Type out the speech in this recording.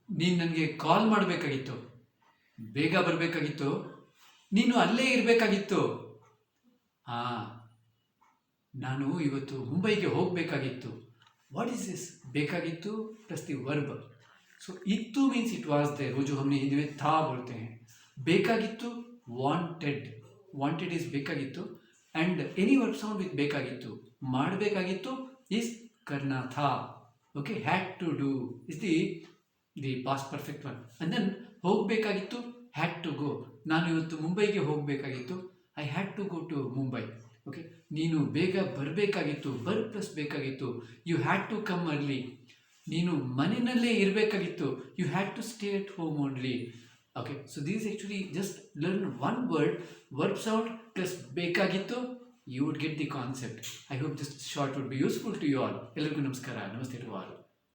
ನೀನು ನನಗೆ ಕಾಲ್ ಮಾಡಬೇಕಾಗಿತ್ತು, ಬೇಗ ಬರಬೇಕಾಗಿತ್ತು, ನೀನು ಅಲ್ಲೇ ಇರಬೇಕಾಗಿತ್ತು. ಹಾಂ, ನಾನು ಇವತ್ತು ಮುಂಬೈಗೆ ಹೋಗಬೇಕಾಗಿತ್ತು. What is this? ಬೇಕಾಗಿತ್ತು प्लस दी वर्ब. सो इत्तू मीन्स इट वाज देयर, वो जो हमने हिंदी में था बोलते हैं. ಬೇಕಾಗಿತ್ತು ವಾಂಟೆಡ್, ವಾಂಟೆಡ್ ಇಸ್ ಬೇಕಾಗಿತ್ತು, and any verb sound with ಬೇಕಾಗಿತ್ತು. ಮಾಡಬೇಕಾಗಿತ್ತು ಇಸ್ ಕರ್ನಾ ಥಾ. Okay, had to do is the past perfect one. And then ಹೋಗಬೇಕಾಗಿತ್ತು, ಹ್ಯಾಡ್ ಟು ಗೋ. ನಾನು ಇವತ್ತು ಮುಂಬೈಗೆ ಹೋಗಬೇಕಾಗಿತ್ತು, I had to go to Mumbai. Okay, ನೀನು ಬೇಗ ಬರಬೇಕಾಗಿತ್ತು, ಪ್ಲಸ್ ಬೇಕಾಗಿತ್ತು, you had to come early. ನೀನು ಮನೆಯಲ್ಲೇ ಇರಬೇಕಾಗಿತ್ತು, you had to stay at home only. Okay, so these actually just learn one word, verb sound plus ಬೇಕಾಗಿತ್ತು, you would get the concept. I hope this short would be useful to you all. ಎಲ್ಲರಿಗೂ ನಮಸ್ಕಾರ, ನಮಸ್ತೆ to all.